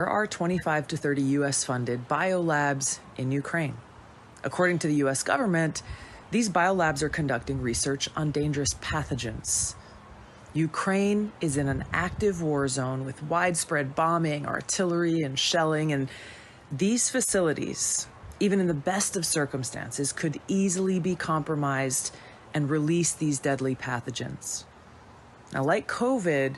There are 25 to 30 U.S.-funded biolabs in Ukraine. According to the U.S. government, these biolabs are conducting research on dangerous pathogens. Ukraine is in an active war zone with widespread bombing, artillery, and shelling, and these facilities, even in the best of circumstances, could easily be compromised and release these deadly pathogens. Now, like COVID,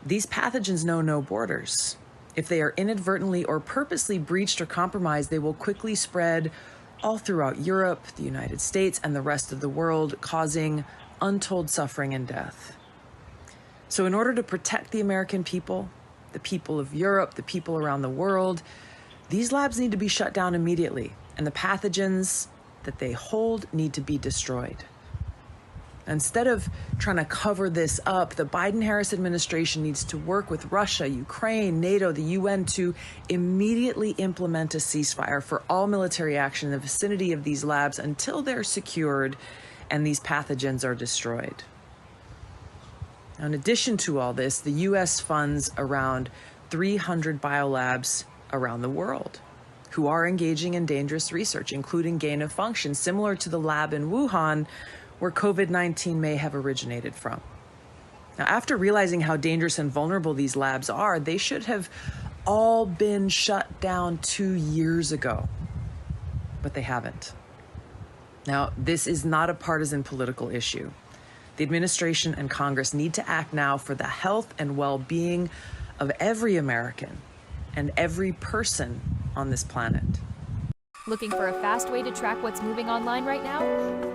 these pathogens know no borders. If they are inadvertently or purposely breached or compromised, they will quickly spread all throughout Europe, the United States, and the rest of the world, causing untold suffering and death. So in order to protect the American people, the people of Europe, the people around the world, these labs need to be shut down immediately, and the pathogens that they hold need to be destroyed. Instead of trying to cover this up, the Biden-Harris administration needs to work with Russia, Ukraine, NATO, the UN to immediately implement a ceasefire for all military action in the vicinity of these labs until they're secured and these pathogens are destroyed. Now, in addition to all this, the U.S. funds around 300 biolabs around the world who are engaging in dangerous research, including gain of function, similar to the lab in Wuhan, where COVID-19 may have originated from. Now, after realizing how dangerous and vulnerable these labs are, they should have all been shut down 2 years ago, but they haven't. Now, this is not a partisan political issue. The administration and Congress need to act now for the health and well-being of every American and every person on this planet. Looking for a fast way to track what's moving online right now?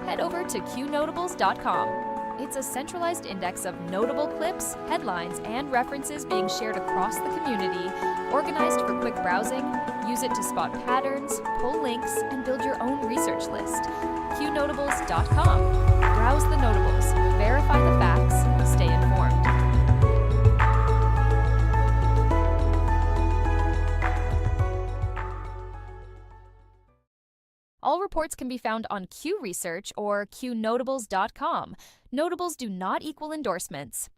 Head over to Qnotables.com. It's a centralized index of notable clips, headlines, and references being shared across the community, organized for quick browsing. Use it to spot patterns, pull links, and build your own research list. Qnotables.com. Browse the notables, verify the facts, stay informed. All reports can be found on Q Research or Qnotables.com. Notables do not equal endorsements.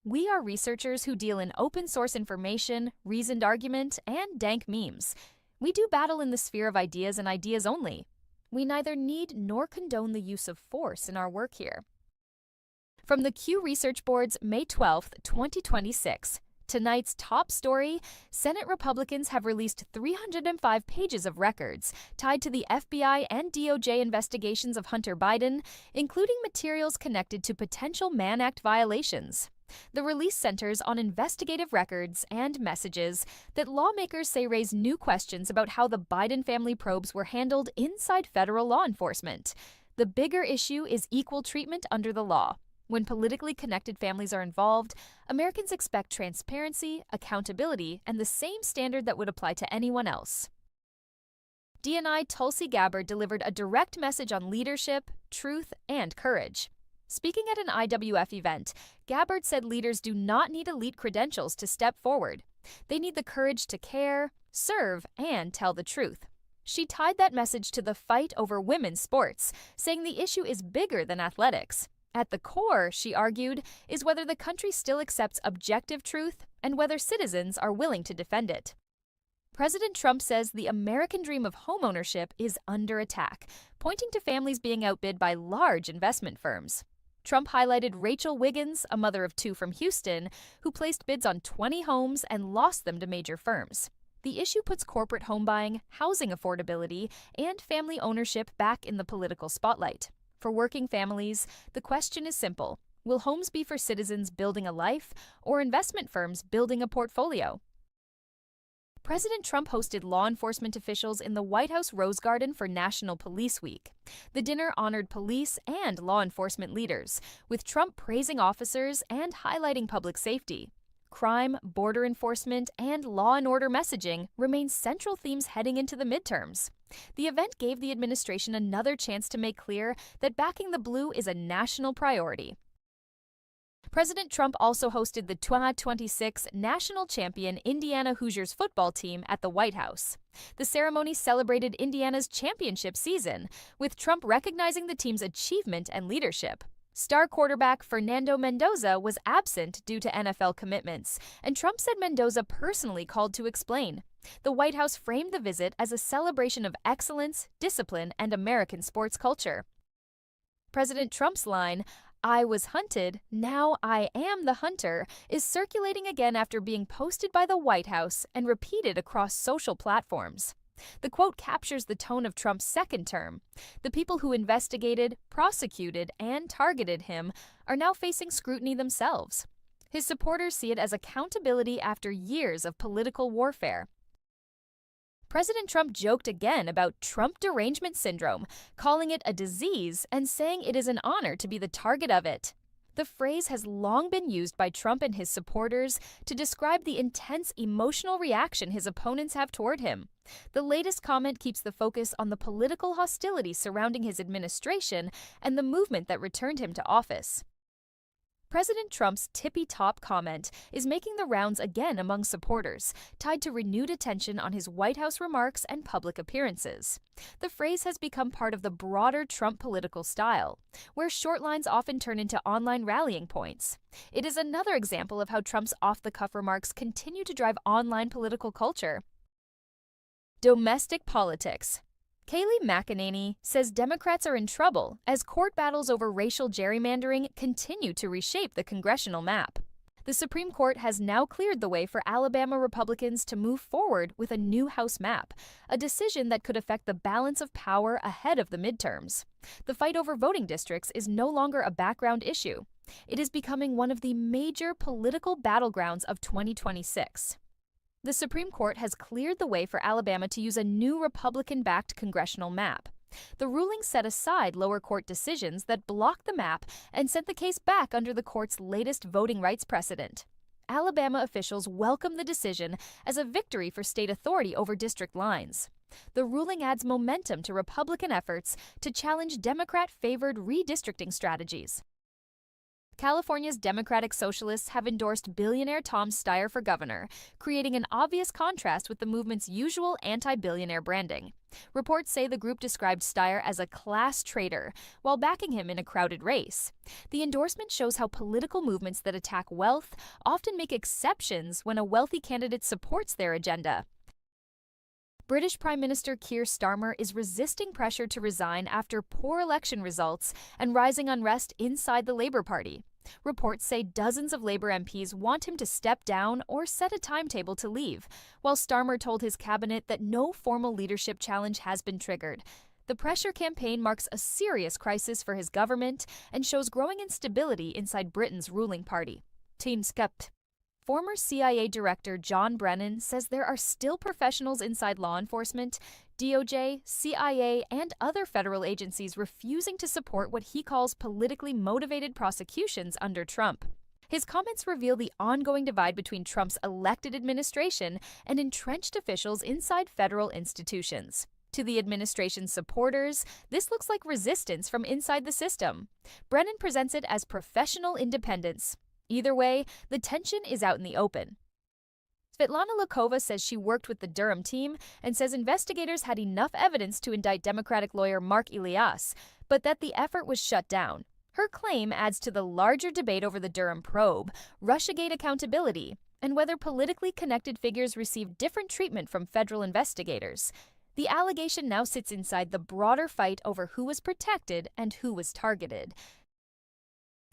We are researchers who deal in open source information, reasoned argument, and dank memes. We do battle in the sphere of ideas and ideas only. We neither need nor condone the use of force in our work here. From the Q Research Board's May 12, 2026. Tonight's top story, Senate Republicans have released 305 pages of records tied to the FBI and DOJ investigations of Hunter Biden, including materials connected to potential Mann Act violations. The release centers on investigative records and messages that lawmakers say raise new questions about how the Biden family probes were handled inside federal law enforcement. The bigger issue is equal treatment under the law. When politically connected families are involved, Americans expect transparency, accountability, and the same standard that would apply to anyone else. DNI Tulsi Gabbard delivered a direct message on leadership, truth, and courage. Speaking at an IWF event, Gabbard said leaders do not need elite credentials to step forward. They need the courage to care, serve, and tell the truth. She tied that message to the fight over women's sports, saying the issue is bigger than athletics. At the core, she argued, is whether the country still accepts objective truth and whether citizens are willing to defend it. President Trump says the American dream of homeownership is under attack, pointing to families being outbid by large investment firms. Trump highlighted Rachel Wiggins, a mother of two from Houston, who placed bids on 20 homes and lost them to major firms. The issue puts corporate home buying, housing affordability, and family ownership back in the political spotlight. For working families, the question is simple. Will homes be for citizens building a life or investment firms building a portfolio? President Trump hosted law enforcement officials in the White House Rose Garden for National Police Week. The dinner honored police and law enforcement leaders, with Trump praising officers and highlighting public safety. Crime, border enforcement, and law and order messaging remain central themes heading into the midterms. The event gave the administration another chance to make clear that backing the blue is a national priority. President Trump also hosted the 2026 national champion Indiana Hoosiers football team at the White House. The ceremony celebrated Indiana's championship season, with Trump recognizing the team's achievement and leadership. Star quarterback Fernando Mendoza was absent due to NFL commitments, and Trump said Mendoza personally called to explain. The White House framed the visit as a celebration of excellence, discipline, and American sports culture. President Trump's line, "I was hunted, now I am the hunter," is circulating again after being posted by the White House and repeated across social platforms. The quote captures the tone of Trump's second term. The people who investigated, prosecuted, and targeted him are now facing scrutiny themselves. His supporters see it as accountability after years of political warfare. President Trump joked again about Trump derangement syndrome, calling it a disease and saying it is an honor to be the target of it. The phrase has long been used by Trump and his supporters to describe the intense emotional reaction his opponents have toward him. The latest comment keeps the focus on the political hostility surrounding his administration and the movement that returned him to office. President Trump's tippy-top comment is making the rounds again among supporters, tied to renewed attention on his White House remarks and public appearances. The phrase has become part of the broader Trump political style, where short lines often turn into online rallying points. It is another example of how Trump's off-the-cuff remarks continue to drive online political culture. Domestic politics. Kayleigh McEnany says Democrats are in trouble as court battles over racial gerrymandering continue to reshape the congressional map. The Supreme Court has now cleared the way for Alabama Republicans to move forward with a new House map, a decision that could affect the balance of power ahead of the midterms. The fight over voting districts is no longer a background issue. It is becoming one of the major political battlegrounds of 2026. The Supreme Court has cleared the way for Alabama to use a new Republican-backed congressional map. The ruling set aside lower court decisions that blocked the map and sent the case back under the court's latest voting rights precedent. Alabama officials welcome the decision as a victory for state authority over district lines. The ruling adds momentum to Republican efforts to challenge Democrat-favored redistricting strategies. California's Democratic Socialists have endorsed billionaire Tom Steyer for governor, creating an obvious contrast with the movement's usual anti-billionaire branding. Reports say the group described Steyer as a class traitor, while backing him in a crowded race. The endorsement shows how political movements that attack wealth often make exceptions when a wealthy candidate supports their agenda. British Prime Minister Keir Starmer is resisting pressure to resign after poor election results and rising unrest inside the Labour Party. Reports say dozens of Labour MPs want him to step down or set a timetable to leave, while Starmer told his cabinet that no formal leadership challenge has been triggered. The pressure campaign marks a serious crisis for his government and shows growing instability inside Britain's ruling party. Team Skept. Former CIA Director John Brennan says there are still professionals inside law enforcement, DOJ, CIA, and other federal agencies refusing to support what he calls politically motivated prosecutions under Trump. His comments reveal the ongoing divide between Trump's elected administration and entrenched officials inside federal institutions. To the administration's supporters, this looks like resistance from inside the system. Brennan presents it as professional independence. Either way, the tension is out in the open. Svetlana Lakova says she worked with the Durham team and says investigators had enough evidence to indict Democratic lawyer Mark Elias, but that the effort was shut down. Her claim adds to the larger debate over the Durham probe, Russiagate accountability, and whether politically connected figures received different treatment from federal investigators. The allegation now sits inside the broader fight over who was protected and who was targeted.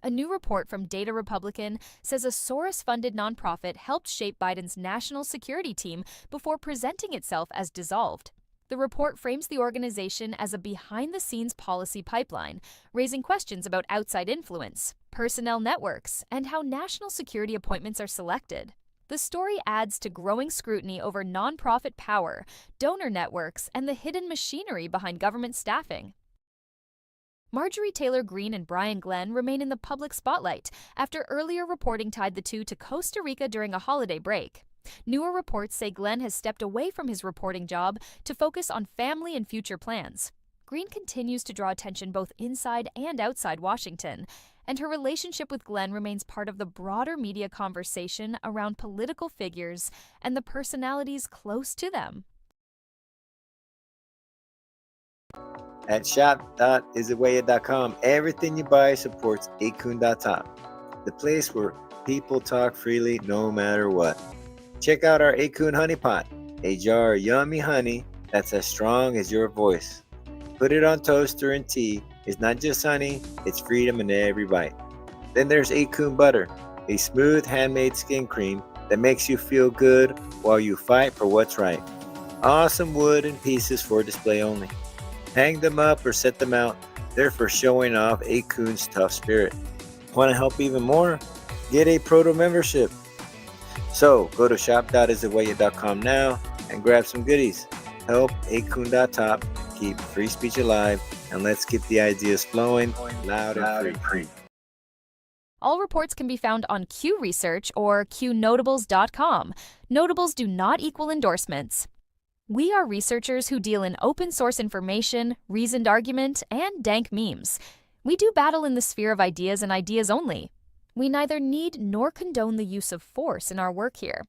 A new report from Data Republican says a Soros-funded nonprofit helped shape Biden's national security team before presenting itself as dissolved. The report frames the organization as a behind-the-scenes policy pipeline, raising questions about outside influence, personnel networks, and how national security appointments are selected. The story adds to growing scrutiny over nonprofit power, donor networks, and the hidden machinery behind government staffing. Marjorie Taylor Greene and Brian Glenn remain in the public spotlight after earlier reporting tied the two to Costa Rica during a holiday break. Newer reports say Glenn has stepped away from his reporting job to focus on family and future plans. Greene continues to draw attention both inside and outside Washington, and her relationship with Glenn remains part of the broader media conversation around political figures and the personalities close to them. At shop.isitwaya.com, everything you buy supports Acun.top, the place where people talk freely no matter what. Check out our Acun Honey Pot, a jar of yummy honey that's as strong as your voice. Put it on toast or in tea. It's not just honey, it's freedom in every bite. Then there's Acun Butter, a smooth handmade skin cream that makes you feel good while you fight for what's right. Awesome wooden pieces for display only. Hang them up or set them out. They're for showing off Acun's tough spirit. Want to help even more? Get a proto membership. So go to shop.isitwaya.com now and grab some goodies. Help Acun.top keep free speech alive, and let's keep the ideas flowing loud and free. All reports can be found on Q Research or Qnotables.com. Notables do not equal endorsements. We are researchers who deal in open source information, reasoned argument, and dank memes. We do battle in the sphere of ideas and ideas only. We neither need nor condone the use of force in our work here.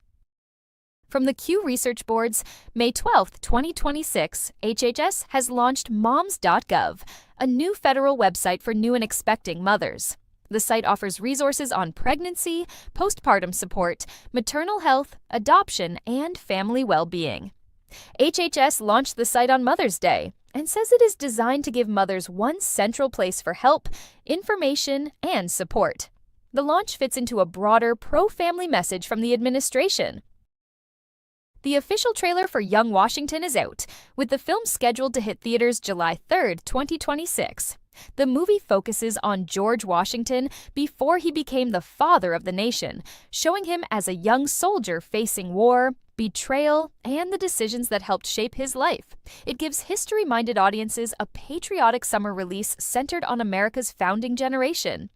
From the Q Research Boards, May 12, 2026, HHS has launched moms.gov, a new federal website for new and expecting mothers. The site offers resources on pregnancy, postpartum support, maternal health, adoption, and family well-being. HHS launched the site on Mother's Day and says it is designed to give mothers one central place for help, information, and support. The launch fits into a broader pro-family message from the administration. The official trailer for Young Washington is out, with the film scheduled to hit theaters July 3, 2026. The movie focuses on George Washington before he became the father of the nation, showing him as a young soldier facing war, betrayal, and the decisions that helped shape his life. It gives history-minded audiences a patriotic summer release centered on America's founding generation.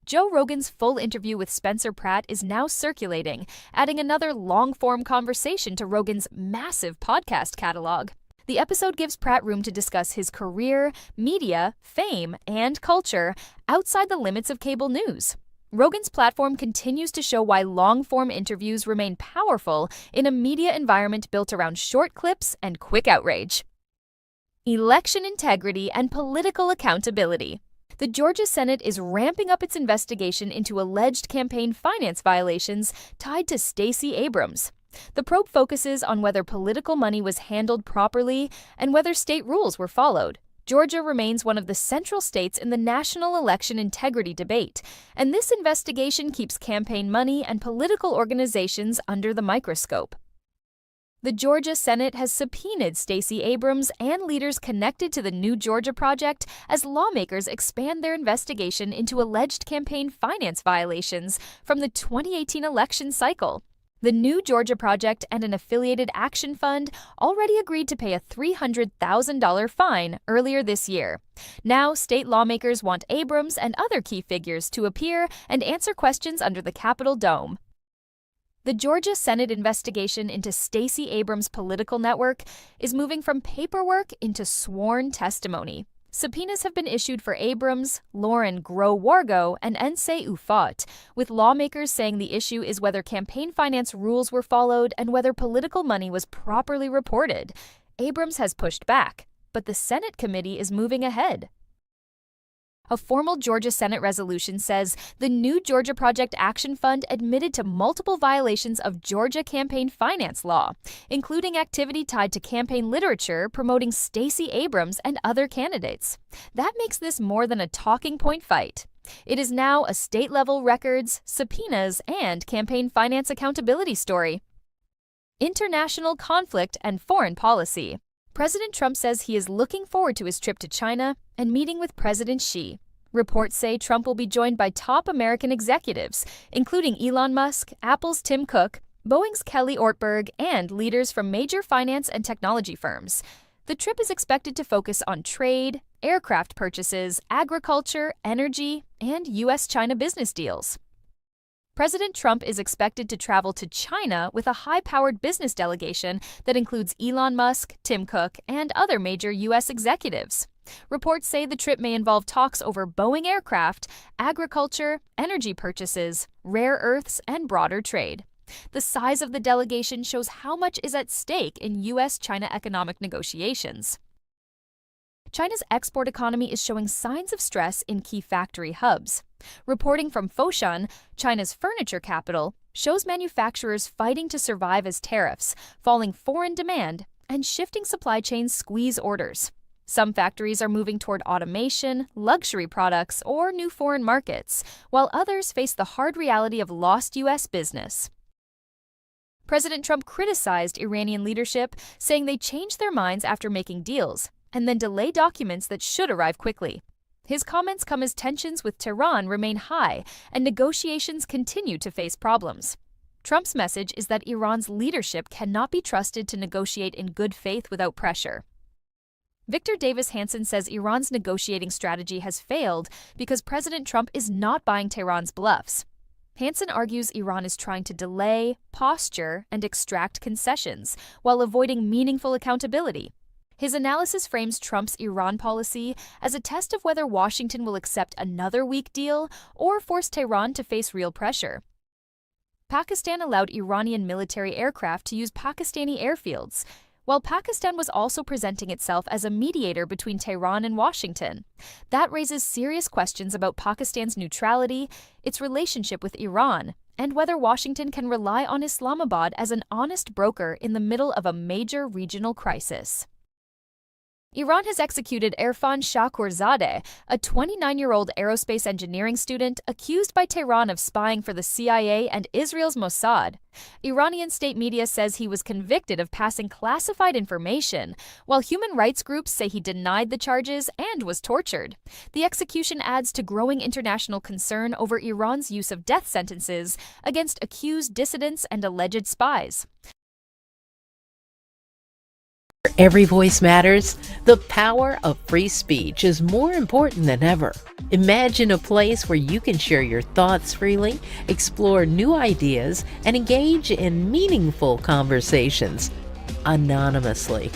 Joe Rogan's full interview with Spencer Pratt is now circulating, adding another long-form conversation to Rogan's massive podcast catalog. The episode gives Pratt room to discuss his career, media, fame, and culture outside the limits of cable news. Rogan's platform continues to show why long-form interviews remain powerful in a media environment built around short clips and quick outrage. Election integrity and political accountability. The Georgia Senate is ramping up its investigation into alleged campaign finance violations tied to Stacey Abrams. The probe focuses on whether political money was handled properly and whether state rules were followed. Georgia remains one of the central states in the national election integrity debate, and this investigation keeps campaign money and political organizations under the microscope. The Georgia Senate has subpoenaed Stacey Abrams and leaders connected to the New Georgia Project as lawmakers expand their investigation into alleged campaign finance violations from the 2018 election cycle. The New Georgia Project and an affiliated action fund already agreed to pay a $300,000 fine earlier this year. Now, state lawmakers want Abrams and other key figures to appear and answer questions under the Capitol dome. The Georgia Senate investigation into Stacey Abrams' political network is moving from paperwork into sworn testimony. Subpoenas have been issued for Abrams, Lauren Groh-Wargo, and Nsé Ufot, with lawmakers saying the issue is whether campaign finance rules were followed and whether political money was properly reported. Abrams has pushed back, but the Senate committee is moving ahead. A formal Georgia Senate resolution says the New Georgia Project Action Fund admitted to multiple violations of Georgia campaign finance law, including activity tied to campaign literature promoting Stacey Abrams and other candidates. That makes this more than a talking point fight. It is now a state-level records, subpoenas, and campaign finance accountability story. International conflict and foreign policy. President Trump says he is looking forward to his trip to China and meeting with President Xi. Reports say Trump will be joined by top American executives, including Elon Musk, Apple's Tim Cook, Boeing's Kelly Ortberg, and leaders from major finance and technology firms. The trip is expected to focus on trade, aircraft purchases, agriculture, energy, and U.S.-China business deals. President Trump is expected to travel to China with a high-powered business delegation that includes Elon Musk, Tim Cook, and other major U.S. executives. Reports say the trip may involve talks over Boeing aircraft, agriculture, energy purchases, rare earths, and broader trade. The size of the delegation shows how much is at stake in U.S.-China economic negotiations. China's export economy is showing signs of stress in key factory hubs. Reporting from Foshan, China's furniture capital, shows manufacturers fighting to survive as tariffs, falling foreign demand, and shifting supply chains squeeze orders. Some factories are moving toward automation, luxury products, or new foreign markets, while others face the hard reality of lost U.S. business. President Trump criticized Iranian leadership, saying they changed their minds after making deals, and then delay documents that should arrive quickly. His comments come as tensions with Tehran remain high and negotiations continue to face problems. Trump's message is that Iran's leadership cannot be trusted to negotiate in good faith without pressure. Victor Davis Hanson says Iran's negotiating strategy has failed because President Trump is not buying Tehran's bluffs. Hanson argues Iran is trying to delay, posture, and extract concessions while avoiding meaningful accountability. His analysis frames Trump's Iran policy as a test of whether Washington will accept another weak deal or force Tehran to face real pressure. Pakistan allowed Iranian military aircraft to use Pakistani airfields, while Pakistan was also presenting itself as a mediator between Tehran and Washington. That raises serious questions about Pakistan's neutrality, its relationship with Iran, and whether Washington can rely on Islamabad as an honest broker in the middle of a major regional crisis. Iran has executed Irfan Shakurzadeh, a 29-year-old aerospace engineering student accused by Tehran of spying for the CIA and Israel's Mossad. Iranian state media says he was convicted of passing classified information, while human rights groups say he denied the charges and was tortured. The execution adds to growing international concern over Iran's use of death sentences against accused dissidents and alleged spies. Every voice matters. The power of free speech is more important than ever. Imagine a place where you can share your thoughts freely, explore new ideas, and engage in meaningful conversations anonymously.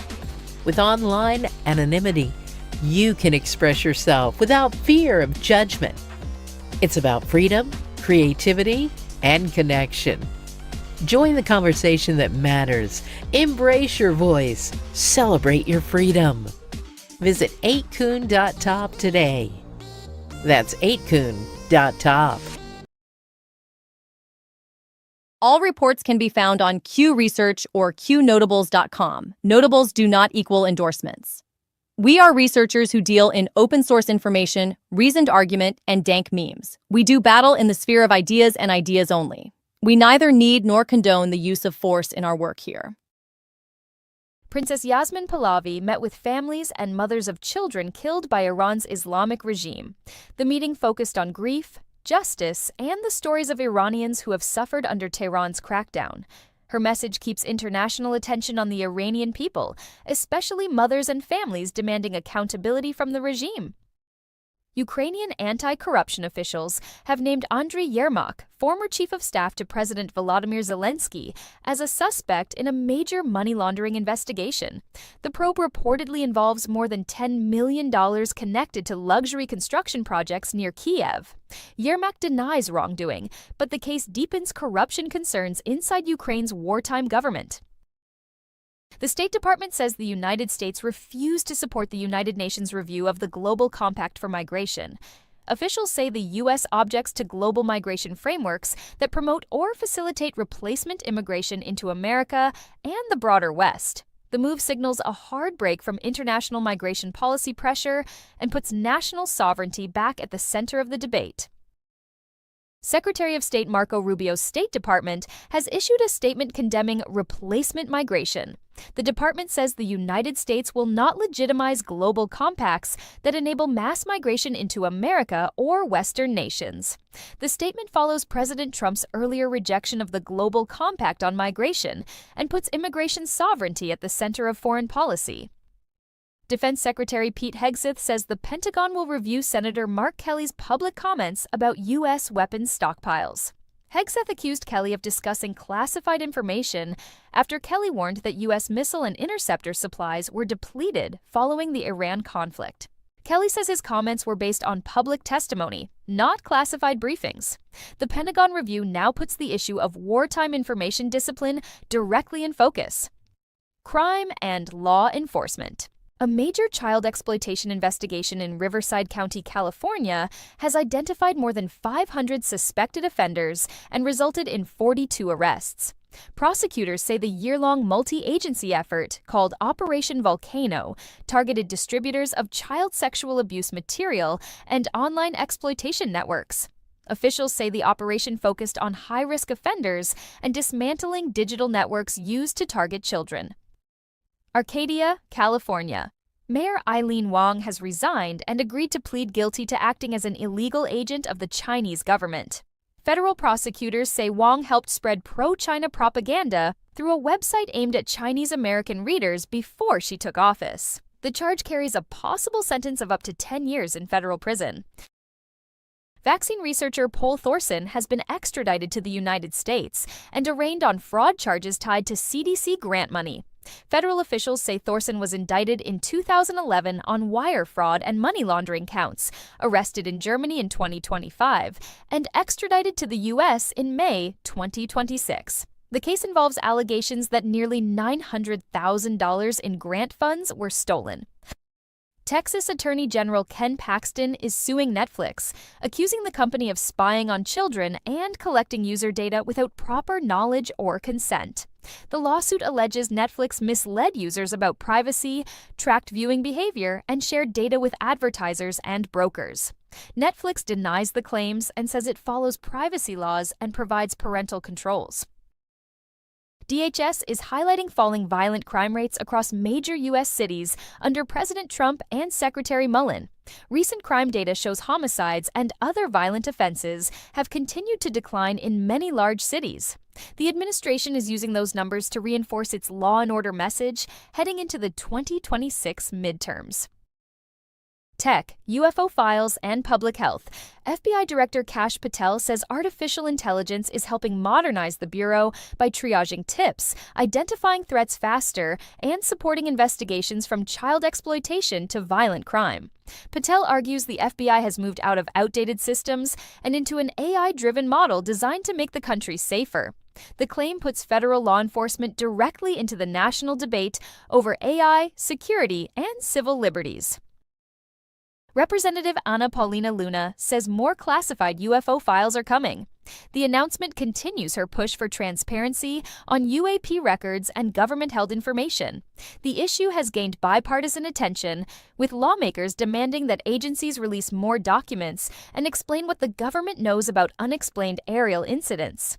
With online anonymity, you can express yourself without fear of judgment. It's about freedom, creativity, and connection. Join the conversation that matters. Embrace your voice. Celebrate your freedom. Visit 8kun.top today. That's 8kun.top. All reports can be found on Q Research or Qnotables.com. Notables do not equal endorsements. We are researchers who deal in open source information, reasoned argument, and dank memes. We do battle in the sphere of ideas and ideas only. We neither need nor condone the use of force in our work here. Princess Yasmin Pahlavi met with families and mothers of children killed by Iran's Islamic regime. The meeting focused on grief, justice, and the stories of Iranians who have suffered under Tehran's crackdown. Her message keeps international attention on the Iranian people, especially mothers and families demanding accountability from the regime. Ukrainian anti-corruption officials have named Andriy Yermak, former chief of staff to President Volodymyr Zelensky, as a suspect in a major money laundering investigation. The probe reportedly involves more than $10 million connected to luxury construction projects near Kiev. Yermak denies wrongdoing, but the case deepens corruption concerns inside Ukraine's wartime government. The State Department says the United States refused to support the United Nations review of the Global Compact for Migration. Officials say the U.S. objects to global migration frameworks that promote or facilitate replacement immigration into America and the broader West. The move signals a hard break from international migration policy pressure and puts national sovereignty back at the center of the debate. Secretary of State Marco Rubio's State Department has issued a statement condemning replacement migration. The department says the United States will not legitimize global compacts that enable mass migration into America or Western nations. The statement follows President Trump's earlier rejection of the Global Compact on migration and puts immigration sovereignty at the center of foreign policy. Defense Secretary Pete Hegseth says the Pentagon will review Senator Mark Kelly's public comments about U.S. weapons stockpiles. Hegseth accused Kelly of discussing classified information after Kelly warned that U.S. missile and interceptor supplies were depleted following the Iran conflict. Kelly says his comments were based on public testimony, not classified briefings. The Pentagon review now puts the issue of wartime information discipline directly in focus. Crime and law enforcement. A major child exploitation investigation in Riverside County, California, has identified more than 500 suspected offenders and resulted in 42 arrests. Prosecutors say the year-long multi-agency effort, called Operation Volcano, targeted distributors of child sexual abuse material and online exploitation networks. Officials say the operation focused on high-risk offenders and dismantling digital networks used to target children. Arcadia, California. Mayor Eileen Wong has resigned and agreed to plead guilty to acting as an illegal agent of the Chinese government. Federal prosecutors say Wong helped spread pro-China propaganda through a website aimed at Chinese American readers before she took office. The charge carries a possible sentence of up to 10 years in federal prison. Vaccine researcher Paul Thorson has been extradited to the United States and arraigned on fraud charges tied to CDC grant money. Federal officials say Thorson was indicted in 2011 on wire fraud and money laundering counts, arrested in Germany in 2025, and extradited to the U.S. in May 2026. The case involves allegations that nearly $900,000 in grant funds were stolen. Texas Attorney General Ken Paxton is suing Netflix, accusing the company of spying on children and collecting user data without proper knowledge or consent. The lawsuit alleges Netflix misled users about privacy, tracked viewing behavior, and shared data with advertisers and brokers. Netflix denies the claims and says it follows privacy laws and provides parental controls. DHS is highlighting falling violent crime rates across major U.S. cities under President Trump and Secretary Mullen. Recent crime data shows homicides and other violent offenses have continued to decline in many large cities. The administration is using those numbers to reinforce its law and order message heading into the 2026 midterms. Tech, UFO files, and public health. FBI Director Kash Patel says artificial intelligence is helping modernize the Bureau by triaging tips, identifying threats faster, and supporting investigations from child exploitation to violent crime. Patel argues the FBI has moved out of outdated systems and into an AI-driven model designed to make the country safer. The claim puts federal law enforcement directly into the national debate over AI, security, and civil liberties. Representative Ana Paulina Luna says more classified UFO files are coming. The announcement continues her push for transparency on UAP records and government-held information. The issue has gained bipartisan attention, with lawmakers demanding that agencies release more documents and explain what the government knows about unexplained aerial incidents.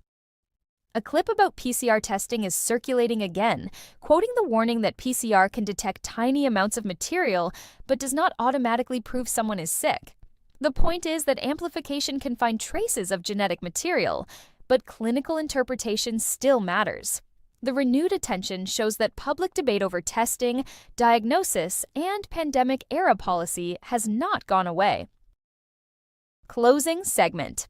A clip about PCR testing is circulating again, quoting the warning that PCR can detect tiny amounts of material but does not automatically prove someone is sick. The point is that amplification can find traces of genetic material, but clinical interpretation still matters. The renewed attention shows that public debate over testing, diagnosis, and pandemic-era policy has not gone away. Closing segment.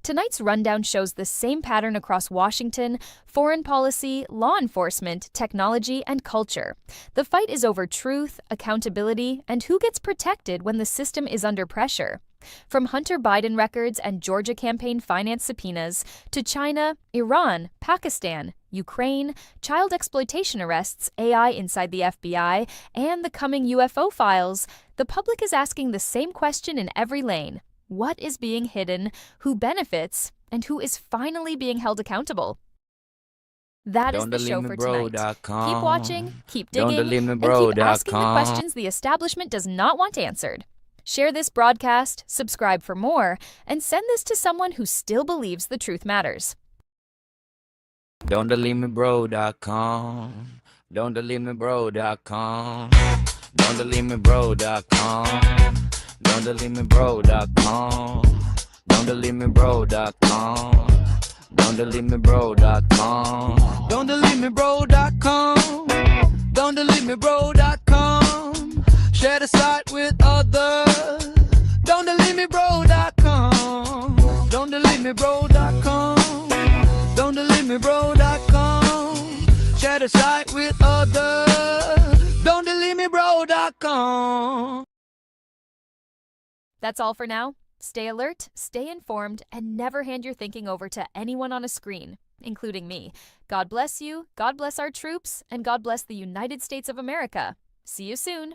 Tonight's rundown shows the same pattern across Washington, foreign policy, law enforcement, technology, and culture. The fight is over truth, accountability, and who gets protected when the system is under pressure. From Hunter Biden records and Georgia campaign finance subpoenas to China, Iran, Pakistan, Ukraine, child exploitation arrests, AI inside the FBI, and the coming UFO files, the public is asking the same question in every lane. What is being hidden, who benefits, and who is finally being held accountable? That is the show for tonight. Keep watching, keep digging, and keep asking the questions the establishment does not want answered. Share this broadcast, subscribe for more, and send this to someone who still believes the truth matters. Don'tDeleteMeBro.com. Don'tDeleteMeBro.com. Don'tDeleteMeBro.com. Don'tDeleteMeBro.com. Don'tDeleteMeBro.com. Don'tDeleteMeBro.com. Don'tDeleteMeBro.com. Don'tDeleteMeBro.com. Share the site with others. Don'tDeleteMeBro.com. Don'tDeleteMeBro.com. Don'tDeleteMeBro.com. Share the site with others. Don'tDeleteMeBro.com. That's all for now. Stay alert, stay informed, and never hand your thinking over to anyone on a screen, including me. God bless you, God bless our troops, and God bless the United States of America. See you soon.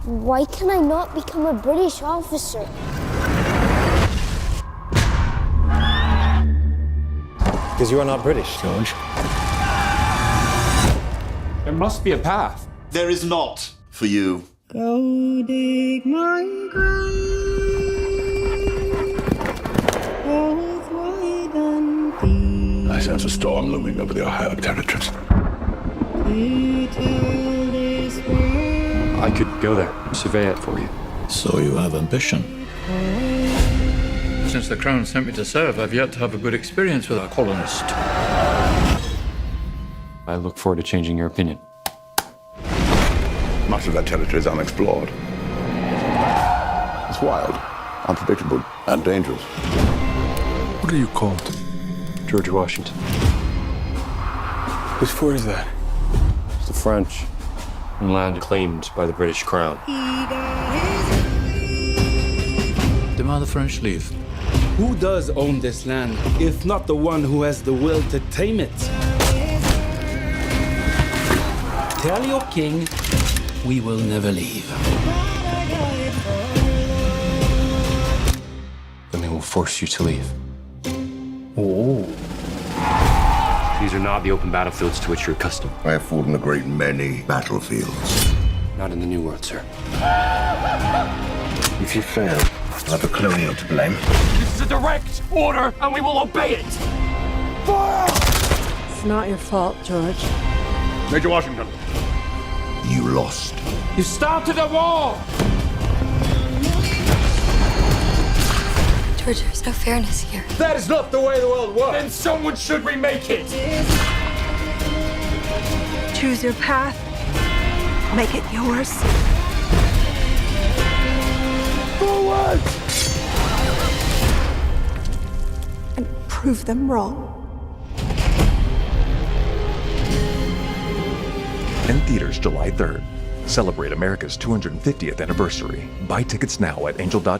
Why can I not become a British officer? Because you are not British, George. There must be a path. There is not for you. Go dig my grave, both wide and deep. I sense a storm looming over the Ohio territories. To tell this world. I could go there, survey it for you. So you have ambition. Since the Crown sent me to serve, I've yet to have a good experience with a colonist. I look forward to changing your opinion. Much of that territory is unexplored. It's wild, unpredictable, and dangerous. What are you called? George Washington. Whose fort is that? It's the French. And land claimed by the British Crown. Demand the French leave. Who does own this land, if not the one who has the will to tame it? Tell your king we will never leave. Then they will force you to leave. Oh. These are not the open battlefields to which you're accustomed. I have fought in a great many battlefields. Not in the New World, sir. If you fail, I'll have a colonial to blame. This is a direct order, and we will obey it! It's not your fault, George. Major Washington. You lost. You started a war! George, there's no fairness here. That is not the way the world works! Then someone should remake it! Choose your path. Make it yours. Forward! And prove them wrong. In theaters July 3rd. Celebrate America's 250th anniversary. Buy tickets now at angel.com.